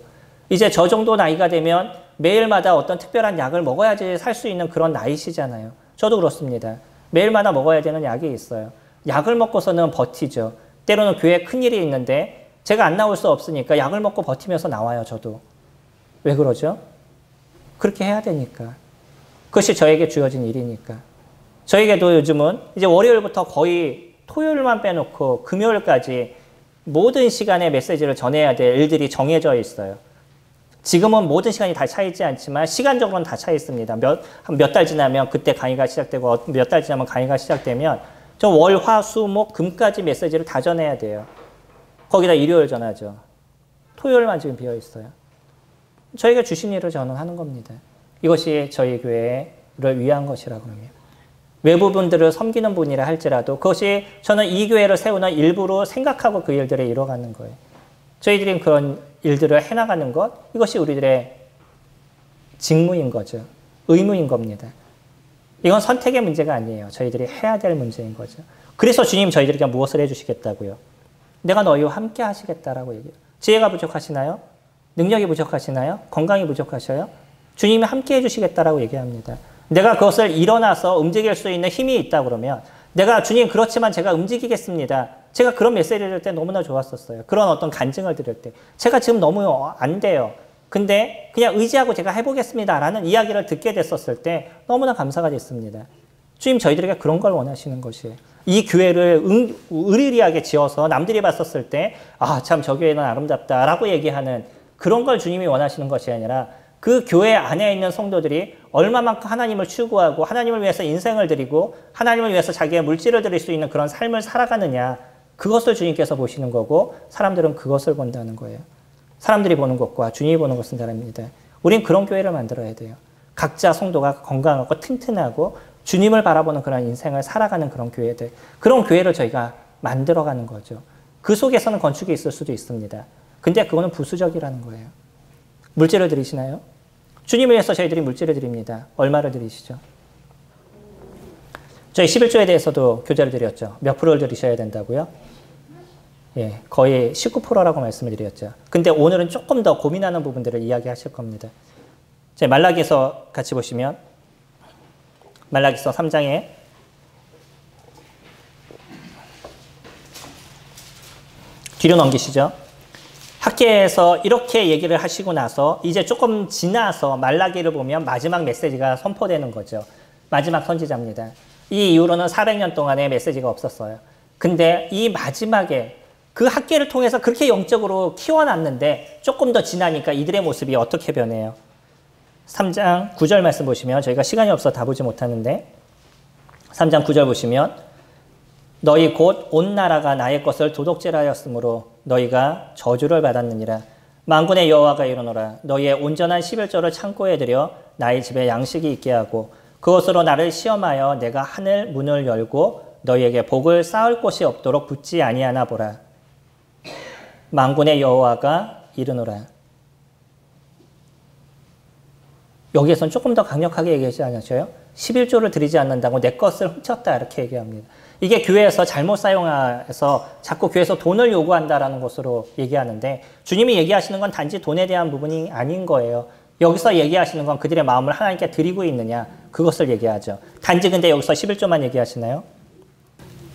이제 저 정도 나이가 되면 매일마다 어떤 특별한 약을 먹어야지 살 수 있는 그런 나이시잖아요. 저도 그렇습니다. 매일마다 먹어야 되는 약이 있어요. 약을 먹고서는 버티죠. 때로는 교회에 큰일이 있는데 제가 안 나올 수 없으니까 약을 먹고 버티면서 나와요. 저도. 왜 그러죠? 그렇게 해야 되니까. 그것이 저에게 주어진 일이니까. 저에게도 요즘은 이제 월요일부터 거의 토요일만 빼놓고 금요일까지 모든 시간에 메시지를 전해야 될 일들이 정해져 있어요. 지금은 모든 시간이 다 차 있지 않지만 시간적으로는 다 차 있습니다. 몇 달 지나면 그때 강의가 시작되고 몇 달 지나면 강의가 시작되면 저 월, 화, 수, 목, 금까지 메시지를 다 전해야 돼요. 거기다 일요일 전하죠. 토요일만 지금 비어 있어요. 저희가 주신 일을 저는 하는 겁니다. 이것이 저희 교회를 위한 것이라 그러면. 외부 분들을 섬기는 분이라 할지라도 그것이 저는 이 교회를 세우는 일부로 생각하고 그 일들을 이뤄가는 거예요. 저희들이 그런 일들을 해나가는 것, 이것이 우리들의 직무인 거죠. 의무인 겁니다. 이건 선택의 문제가 아니에요. 저희들이 해야 될 문제인 거죠. 그래서 주님 저희들에게 무엇을 해주시겠다고요? 내가 너희와 함께 하시겠다라고 얘기해요. 지혜가 부족하시나요? 능력이 부족하시나요? 건강이 부족하셔요? 주님이 함께 해주시겠다라고 얘기합니다. 내가 그것을 일어나서 움직일 수 있는 힘이 있다 그러면 내가 주님 그렇지만 제가 움직이겠습니다. 제가 그런 메시지를 들을 때 너무나 좋았었어요. 그런 어떤 간증을 들을 때. 제가 지금 너무 안 돼요. 근데 그냥 의지하고 제가 해보겠습니다. 라는 이야기를 듣게 됐었을 때 너무나 감사가 됐습니다. 주님 저희들에게 그런 걸 원하시는 것이에요. 이 교회를 의리리하게 지어서 남들이 봤었을 때 참 저 교회는 아름답다라고 얘기하는 그런 걸 주님이 원하시는 것이 아니라 그 교회 안에 있는 성도들이 얼마만큼 하나님을 추구하고 하나님을 위해서 인생을 드리고 하나님을 위해서 자기의 물질을 드릴 수 있는 그런 삶을 살아가느냐 그것을 주님께서 보시는 거고 사람들은 그것을 본다는 거예요. 사람들이 보는 것과 주님이 보는 것은 다릅니다. 우린 그런 교회를 만들어야 돼요. 각자 성도가 건강하고 튼튼하고 주님을 바라보는 그런 인생을 살아가는 그런 교회들. 그런 교회를 저희가 만들어가는 거죠. 그 속에서는 건축이 있을 수도 있습니다. 근데 그거는 부수적이라는 거예요. 물질을 드리시나요? 주님을 위해서 저희들이 물질을 드립니다. 얼마를 드리시죠? 저희 11조에 대해서도 교재를 드렸죠. 몇 프로를 드리셔야 된다고요? 예, 거의 19%라고 말씀을 드렸죠. 근데 오늘은 조금 더 고민하는 부분들을 이야기하실 겁니다. 말라기서 같이 보시면 말라기서 3장에 뒤로 넘기시죠. 학계에서 이렇게 얘기를 하시고 나서 이제 조금 지나서 말라기를 보면 마지막 메시지가 선포되는 거죠. 마지막 선지자입니다. 이 이후로는 400년 동안의 메시지가 없었어요. 근데 이 마지막에 그 학계를 통해서 그렇게 영적으로 키워놨는데 조금 더 지나니까 이들의 모습이 어떻게 변해요? 3장 9절 말씀 보시면 저희가 시간이 없어 다 보지 못하는데 3장 9절 보시면 너희 곧 온 나라가 나의 것을 도둑질하였으므로 너희가 저주를 받았느니라. 만군의 여호와가 이르노라. 너희의 온전한 11조를 창고에 들여 나의 집에 양식이 있게 하고 그것으로 나를 시험하여 내가 하늘 문을 열고 너희에게 복을 쌓을 곳이 없도록 붙지 아니하나 보라. 만군의 여호와가 이르노라. 여기에서는 조금 더 강력하게 얘기하지 않으셔요? 11조를 드리지 않는다고 내 것을 훔쳤다 이렇게 얘기합니다. 이게 교회에서 잘못 사용해서 자꾸 교회에서 돈을 요구한다라는 것으로 얘기하는데 주님이 얘기하시는 건 단지 돈에 대한 부분이 아닌 거예요. 여기서 얘기하시는 건 그들의 마음을 하나님께 드리고 있느냐 그것을 얘기하죠. 단지 근데 여기서 11조만 얘기하시나요?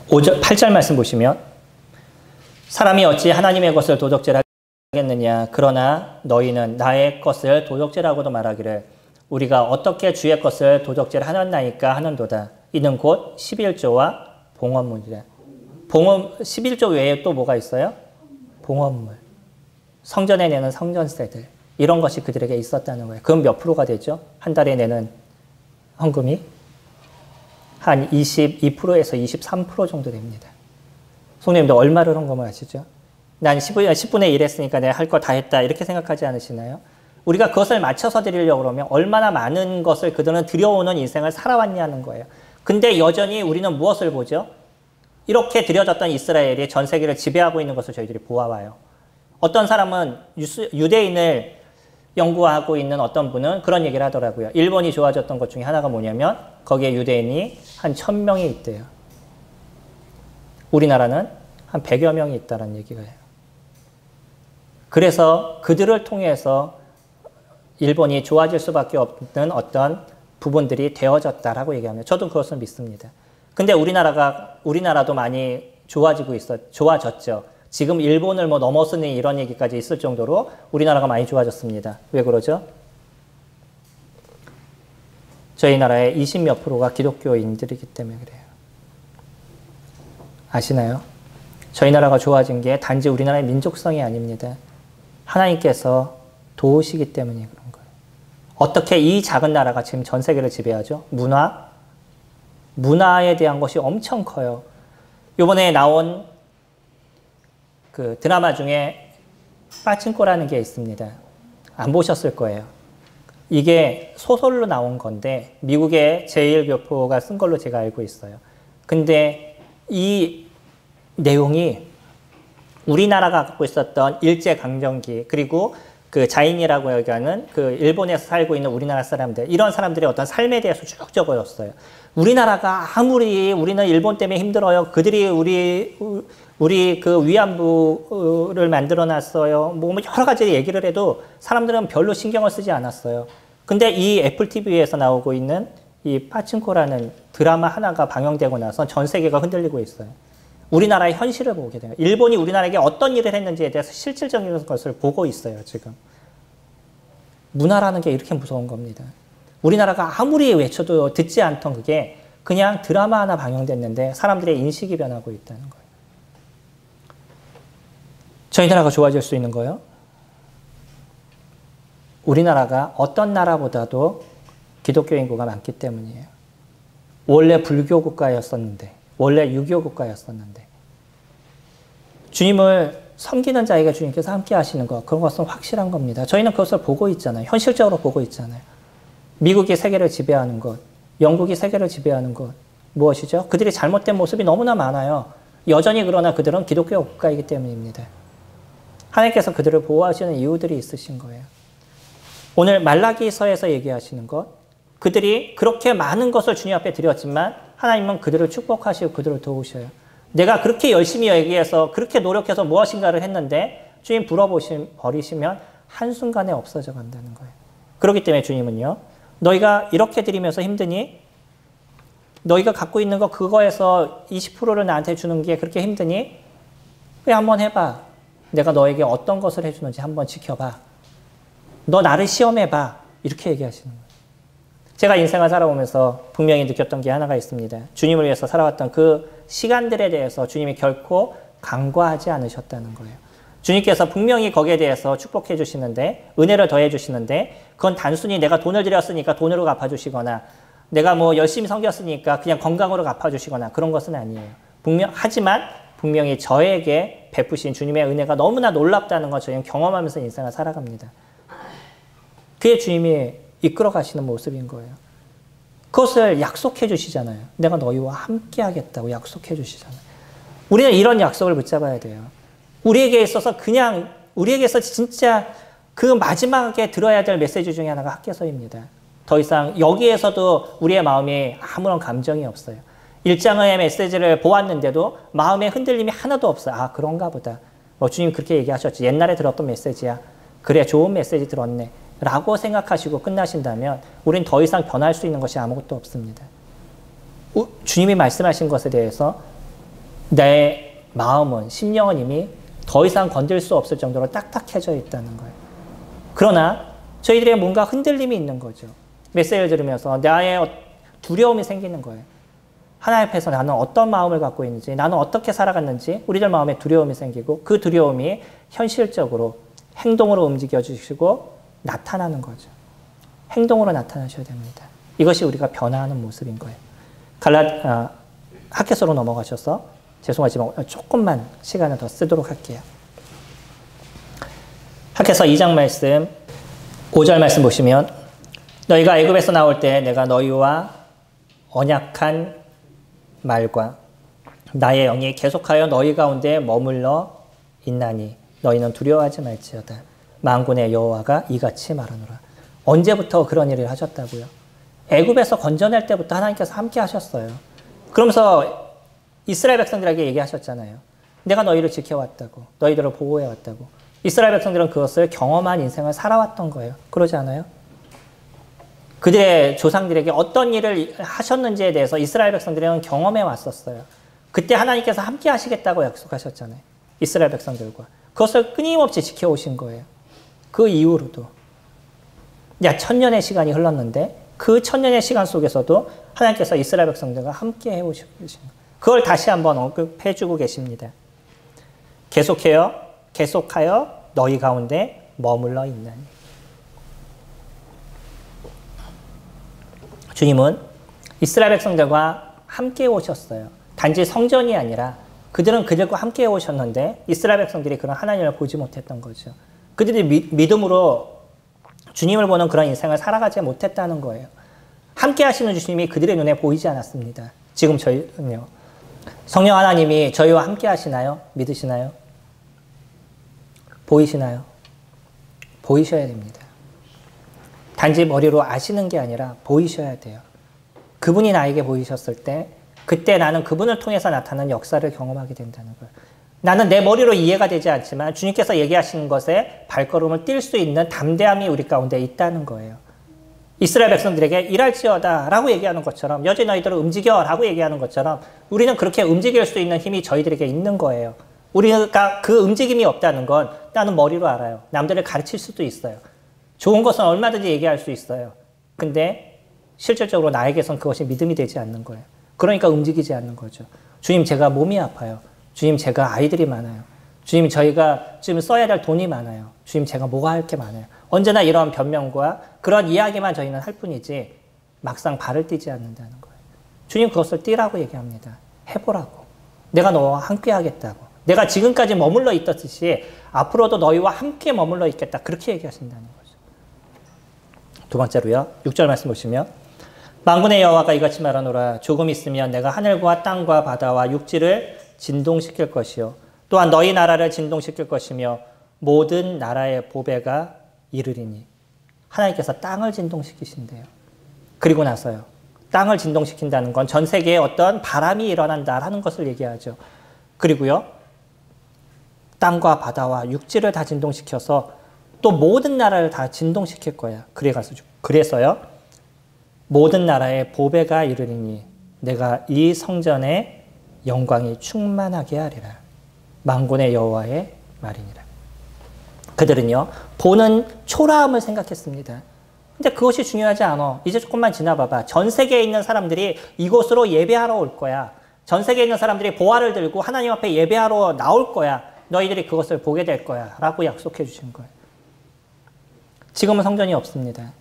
8절 말씀 보시면 사람이 어찌 하나님의 것을 도적질하겠느냐 그러나 너희는 나의 것을 도적질하고도 말하기를 우리가 어떻게 주의 것을 도적질하였나이까 하는도다. 이는 곧 11조와 봉헌물이라. 11조 외에 또 뭐가 있어요? 봉헌물. 성전에 내는 성전세들. 이런 것이 그들에게 있었다는 거예요. 그럼 몇 프로가 되죠? 한 달에 내는 헌금이? 한 22%에서 23% 정도 됩니다. 성도님들 얼마를 헌금을 하시죠? 난 10분의 1 했으니까 내가 할 거 다 했다. 이렇게 생각하지 않으시나요? 우리가 그것을 맞춰서 드리려고 그러면 얼마나 많은 것을 그들은 들여오는 인생을 살아왔냐는 거예요. 근데 여전히 우리는 무엇을 보죠? 이렇게 드려졌던 이스라엘이 전 세계를 지배하고 있는 것을 저희들이 보아와요. 어떤 사람은 유대인을 연구하고 있는 어떤 분은 그런 얘기를 하더라고요. 일본이 좋아졌던 것 중에 하나가 뭐냐면 거기에 유대인이 한 1000명이 있대요. 우리나라는 한 100여 명이 있다는 얘기가 해요. 그래서 그들을 통해서 일본이 좋아질 수밖에 없는 어떤 부분들이 되어졌다라고 얘기합니다. 저도 그것을 믿습니다. 근데 우리나라도 많이 좋아졌죠. 지금 일본을 넘어서는 이런 얘기까지 있을 정도로 우리나라가 많이 좋아졌습니다. 왜 그러죠? 저희 나라의 20몇 프로가 기독교인들이기 때문에 그래요. 아시나요? 저희 나라가 좋아진 게 단지 우리나라의 민족성이 아닙니다. 하나님께서 도우시기 때문에 그런 거예요. 어떻게 이 작은 나라가 지금 전 세계를 지배하죠? 문화에 대한 것이 엄청 커요. 이번에 나온 그 드라마 중에 빠친코라는 게 있습니다. 안 보셨을 거예요. 이게 소설로 나온 건데 미국의 제1교포가 쓴 걸로 제가 알고 있어요. 근데 이 내용이 우리나라가 갖고 있었던 일제강점기 그리고 그 자인이라고 얘기하는 그 일본에서 살고 있는 우리나라 사람들 이런 사람들의 어떤 삶에 대해서 쭉 적어졌어요. 우리나라가 아무리 우리는 일본 때문에 힘들어요. 그들이 우리 그 위안부를 만들어 놨어요. 뭐 여러 가지 얘기를 해도 사람들은 별로 신경을 쓰지 않았어요. 근데 이 애플 TV에서 나오고 있는 이 파친코라는 드라마 하나가 방영되고 나서 전 세계가 흔들리고 있어요. 우리나라의 현실을 보게 돼요. 일본이 우리나라에게 어떤 일을 했는지에 대해서 실질적인 것을 보고 있어요, 지금. 문화라는 게 이렇게 무서운 겁니다. 우리나라가 아무리 외쳐도 듣지 않던 그게 그냥 드라마 하나 방영됐는데 사람들의 인식이 변하고 있다는 거예요. 저희 나라가 좋아질 수 있는 거예요? 우리나라가 어떤 나라보다도 기독교 인구가 많기 때문이에요. 원래 불교 국가였었는데, 원래 유교 국가였었는데 주님을 섬기는 자에게 주님께서 함께 하시는 것, 그런 것은 확실한 겁니다. 저희는 그것을 보고 있잖아요. 현실적으로 보고 있잖아요. 미국이 세계를 지배하는 것, 영국이 세계를 지배하는 것, 무엇이죠? 그들이 잘못된 모습이 너무나 많아요. 여전히 그러나 그들은 기독교 국가이기 때문입니다. 하나님께서 그들을 보호하시는 이유들이 있으신 거예요. 오늘 말라기서에서 얘기하시는 것, 그들이 그렇게 많은 것을 주님 앞에 드렸지만 하나님은 그들을 축복하시고 그들을 도우셔요. 내가 그렇게 열심히 얘기해서 그렇게 노력해서 무엇인가를 했는데 주님 버리시면 한순간에 없어져 간다는 거예요. 그렇기 때문에 주님은요. 너희가 이렇게 드리면서 힘드니? 너희가 갖고 있는 거 그거에서 20%를 나한테 주는 게 그렇게 힘드니? 그래 한번 해봐. 내가 너에게 어떤 것을 해주는지 한번 지켜봐. 너 나를 시험해봐. 이렇게 얘기하시는 거예요. 제가 인생을 살아오면서 분명히 느꼈던 게 하나가 있습니다. 주님을 위해서 살아왔던 그 시간들에 대해서 주님이 결코 간과하지 않으셨다는 거예요. 주님께서 분명히 거기에 대해서 축복해 주시는데, 은혜를 더해 주시는데, 그건 단순히 내가 돈을 들였으니까 돈으로 갚아주시거나, 내가 뭐 열심히 섬겼으니까 그냥 건강으로 갚아주시거나 그런 것은 아니에요. 하지만 분명히 저에게 베푸신 주님의 은혜가 너무나 놀랍다는 걸 저희는 경험하면서 인생을 살아갑니다. 그게 주님이 이끌어 가시는 모습인 거예요. 그것을 약속해 주시잖아요. 내가 너희와 함께 하겠다고 약속해 주시잖아요. 우리는 이런 약속을 붙잡아야 돼요. 우리에게서 진짜 그 마지막에 들어야 될 메시지 중에 하나가 학개서입니다. 더 이상 여기에서도 우리의 마음에 아무런 감정이 없어요. 1장의 메시지를 보았는데도 마음에 흔들림이 하나도 없어요. 아, 그런가 보다. 주님 그렇게 얘기하셨지. 옛날에 들었던 메시지야. 그래, 좋은 메시지 들었네. 라고 생각하시고 끝나신다면 우린 더 이상 변할 수 있는 것이 아무것도 없습니다. 주님이 말씀하신 것에 대해서 내 마음은, 심령은 이미 더 이상 건들 수 없을 정도로 딱딱해져 있다는 거예요. 그러나 저희들의 뭔가 흔들림이 있는 거죠. 메시지를 들으면서 나의 두려움이 생기는 거예요. 하나님 앞에서 나는 어떤 마음을 갖고 있는지, 나는 어떻게 살아갔는지 우리들 마음에 두려움이 생기고 그 두려움이 현실적으로 행동으로 움직여 주시고 나타나는 거죠. 행동으로 나타나셔야 됩니다. 이것이 우리가 변화하는 모습인 거예요. 학개서로 넘어가셔서 죄송하지만 조금만 시간을 더 쓰도록 할게요. 학개서 2장 말씀 5절 말씀 보시면 너희가 애굽에서 나올 때 내가 너희와 언약한 말과 나의 영이 계속하여 너희 가운데 머물러 있나니 너희는 두려워하지 말지어다. 만군의 여호와가 이같이 말하노라. 언제부터 그런 일을 하셨다고요? 애굽에서 건져낼 때부터 하나님께서 함께 하셨어요. 그러면서 이스라엘 백성들에게 얘기하셨잖아요. 내가 너희를 지켜왔다고. 너희들을 보호해왔다고. 이스라엘 백성들은 그것을 경험한 인생을 살아왔던 거예요. 그러지 않아요? 그들의 조상들에게 어떤 일을 하셨는지에 대해서 이스라엘 백성들은 경험해 왔었어요. 그때 하나님께서 함께 하시겠다고 약속하셨잖아요. 이스라엘 백성들과. 그것을 끊임없이 지켜오신 거예요. 그 이후로도. 1000년의 시간이 흘렀는데 그 1000년의 시간 속에서도 하나님께서 이스라엘 백성들과 함께 해오시고 계신 거예요. 그걸 다시 한번 언급해 주고 계십니다. 계속하여 너희 가운데 머물러 있나니. 주님은 이스라엘 백성들과 함께 오셨어요. 단지 성전이 아니라 그들은 그들과 함께 오셨는데 이스라엘 백성들이 그런 하나님을 보지 못했던 거죠. 그들이 믿음으로 주님을 보는 그런 인생을 살아가지 못했다는 거예요. 함께 하시는 주님이 그들의 눈에 보이지 않았습니다. 지금 저희는요. 성령 하나님이 저희와 함께 하시나요? 믿으시나요? 보이시나요? 보이셔야 됩니다. 단지 머리로 아시는 게 아니라 보이셔야 돼요. 그분이 나에게 보이셨을 때 그때 나는 그분을 통해서 나타나는 역사를 경험하게 된다는 거예요. 나는 내 머리로 이해가 되지 않지만 주님께서 얘기하시는 것에 발걸음을 뛸 수 있는 담대함이 우리 가운데 있다는 거예요. 이스라엘 백성들에게 일할지어다 라고 얘기하는 것처럼 여전히 너희들을 움직여 라고 얘기하는 것처럼 우리는 그렇게 움직일 수 있는 힘이 저희들에게 있는 거예요. 우리가 그 움직임이 없다는 건 나는 머리로 알아요. 남들을 가르칠 수도 있어요. 좋은 것은 얼마든지 얘기할 수 있어요. 근데 실질적으로 나에게선 그것이 믿음이 되지 않는 거예요. 그러니까 움직이지 않는 거죠. 주님, 제가 몸이 아파요. 주님, 제가 아이들이 많아요. 주님, 저희가 지금 써야 될 돈이 많아요. 주님, 제가 뭐가 할 게 많아요. 언제나 이런 변명과 그런 이야기만 저희는 할 뿐이지 막상 발을 떼지 않는다는 거예요. 주님, 그것을 띄라고 얘기합니다. 해보라고. 내가 너와 함께 하겠다고. 내가 지금까지 머물러 있었듯이 앞으로도 너희와 함께 머물러 있겠다. 그렇게 얘기하신다는 거죠. 두 번째로요. 6절 말씀 보시면 만군의 여호와가 이같이 말하노라. 조금 있으면 내가 하늘과 땅과 바다와 육지를 진동시킬 것이요 또한 너희 나라를 진동시킬 것이며 모든 나라의 보배가 이르리니. 하나님께서 땅을 진동시키신대요. 그리고 나서요. 땅을 진동시킨다는 건 전 세계에 어떤 바람이 일어난다라는 것을 얘기하죠. 그리고요. 땅과 바다와 육지를 다 진동시켜서 또 모든 나라를 다 진동시킬 거야. 그래서요. 모든 나라에 보배가 이르리니 내가 이 성전의 영광이 충만하게 하리라. 만군의 여호와의 말이니라. 그들은요, 보는 초라함을 생각했습니다. 근데 그것이 중요하지 않아. 이제 조금만 지나봐봐. 전 세계에 있는 사람들이 이곳으로 예배하러 올 거야. 전 세계에 있는 사람들이 보화를 들고 하나님 앞에 예배하러 나올 거야. 너희들이 그것을 보게 될 거야. 라고 약속해 주신 거예요. 지금은 성전이 없습니다.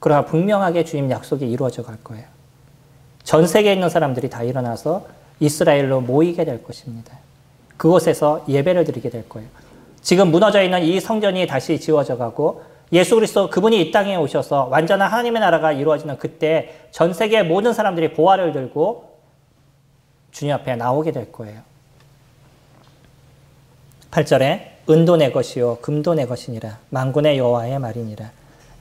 그러나 분명하게 주님 약속이 이루어져 갈 거예요. 전 세계에 있는 사람들이 다 일어나서 이스라엘로 모이게 될 것입니다. 그곳에서 예배를 드리게 될 거예요. 지금 무너져 있는 이 성전이 다시 지어져 가고 예수 그리스도 그분이 이 땅에 오셔서 완전한 하나님의 나라가 이루어지는 그때 전 세계의 모든 사람들이 보화를 들고 주님 앞에 나오게 될 거예요. 8절에 은도 내 것이요 금도 내 것이니라. 만군의 여호와의 말이니라.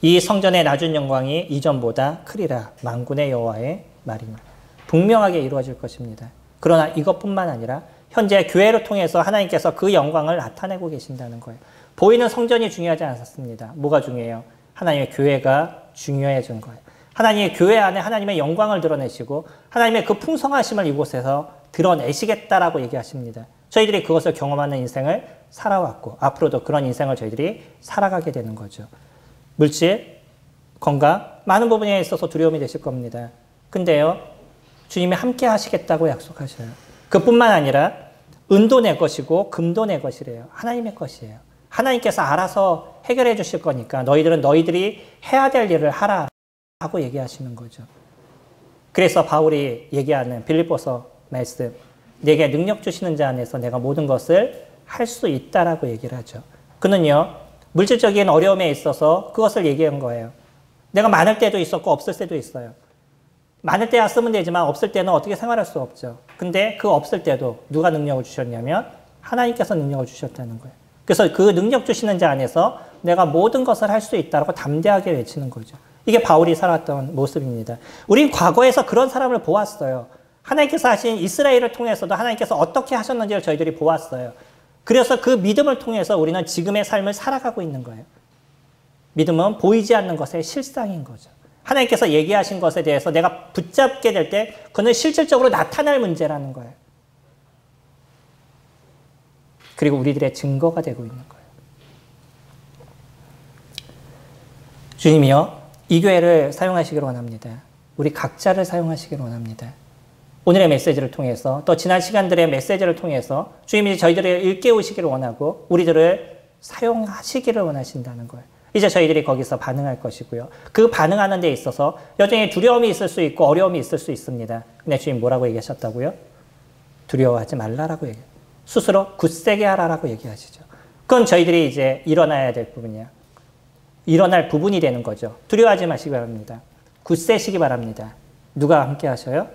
이 성전의 낮은 영광이 이전보다 크리라. 만군의 여호와의 말이니라. 분명하게 이루어질 것입니다. 그러나 이것뿐만 아니라 현재 교회를 통해서 하나님께서 그 영광을 나타내고 계신다는 거예요. 보이는 성전이 중요하지 않았습니다. 뭐가 중요해요? 하나님의 교회가 중요해진 거예요. 하나님의 교회 안에 하나님의 영광을 드러내시고 하나님의 그 풍성하심을 이곳에서 드러내시겠다라고 얘기하십니다. 저희들이 그것을 경험하는 인생을 살아왔고 앞으로도 그런 인생을 저희들이 살아가게 되는 거죠. 물질, 건강, 많은 부분에 있어서 두려움이 되실 겁니다. 근데요, 주님이 함께 하시겠다고 약속하셔요. 그뿐만 아니라 은도 내 것이고 금도 내 것이래요. 하나님의 것이에요. 하나님께서 알아서 해결해 주실 거니까 너희들은 너희들이 해야 될 일을 하라 하고 얘기하시는 거죠. 그래서 바울이 얘기하는 빌립보서 말씀, 내게 능력 주시는 자 안에서 내가 모든 것을 할 수 있다라고 얘기를 하죠. 그는요, 물질적인 어려움에 있어서 그것을 얘기한 거예요. 내가 많을 때도 있었고 없을 때도 있어요. 많을 때야 쓰면 되지만 없을 때는 어떻게 생활할 수 없죠. 근데 그 없을 때도 누가 능력을 주셨냐면 하나님께서 능력을 주셨다는 거예요. 그래서 그 능력 주시는 자 안에서 내가 모든 것을 할 수 있다고 담대하게 외치는 거죠. 이게 바울이 살았던 모습입니다. 우린 과거에서 그런 사람을 보았어요. 하나님께서 하신 이스라엘을 통해서도 하나님께서 어떻게 하셨는지를 저희들이 보았어요. 그래서 그 믿음을 통해서 우리는 지금의 삶을 살아가고 있는 거예요. 믿음은 보이지 않는 것의 실상인 거죠. 하나님께서 얘기하신 것에 대해서 내가 붙잡게 될 때 그는 실질적으로 나타날 문제라는 거예요. 그리고 우리들의 증거가 되고 있는 거예요. 주님이요, 이 교회를 사용하시기를 원합니다. 우리 각자를 사용하시기를 원합니다. 오늘의 메시지를 통해서 또 지난 시간들의 메시지를 통해서 주님이 저희들을 일깨우시기를 원하고 우리들을 사용하시기를 원하신다는 거예요. 이제 저희들이 거기서 반응할 것이고요. 그 반응하는 데 있어서 여전히 두려움이 있을 수 있고 어려움이 있을 수 있습니다. 근데 주님 뭐라고 얘기하셨다고요? 두려워하지 말라라고 얘기해요. 스스로 굳세게 하라라고 얘기하시죠. 그건 저희들이 이제 일어나야 될 부분이야. 일어날 부분이 되는 거죠. 두려워하지 마시기 바랍니다. 굳세시기 바랍니다. 누가 함께 하셔요?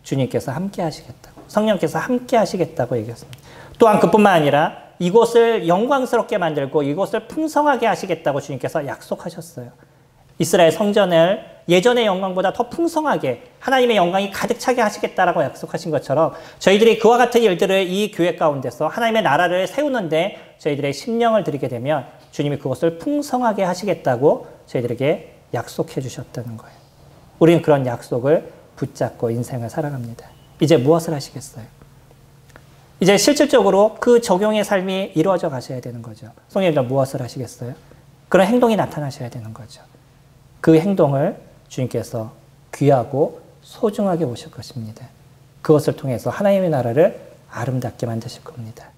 주님께서 함께 하시겠다고. 성령께서 함께 하시겠다고 얘기했습니다. 또한 그뿐만 아니라 이곳을 영광스럽게 만들고 이곳을 풍성하게 하시겠다고 주님께서 약속하셨어요. 이스라엘 성전을 예전의 영광보다 더 풍성하게 하나님의 영광이 가득 차게 하시겠다라고 약속하신 것처럼 저희들이 그와 같은 일들을 이 교회 가운데서 하나님의 나라를 세우는데 저희들의 심령을 드리게 되면 주님이 그것을 풍성하게 하시겠다고 저희들에게 약속해 주셨다는 거예요. 우리는 그런 약속을 붙잡고 인생을 살아갑니다. 이제 무엇을 하시겠어요? 이제 실질적으로 그 적용의 삶이 이루어져 가셔야 되는 거죠. 성령님들 무엇을 하시겠어요? 그런 행동이 나타나셔야 되는 거죠. 그 행동을 주님께서 귀하고 소중하게 보실 것입니다. 그것을 통해서 하나님의 나라를 아름답게 만드실 겁니다.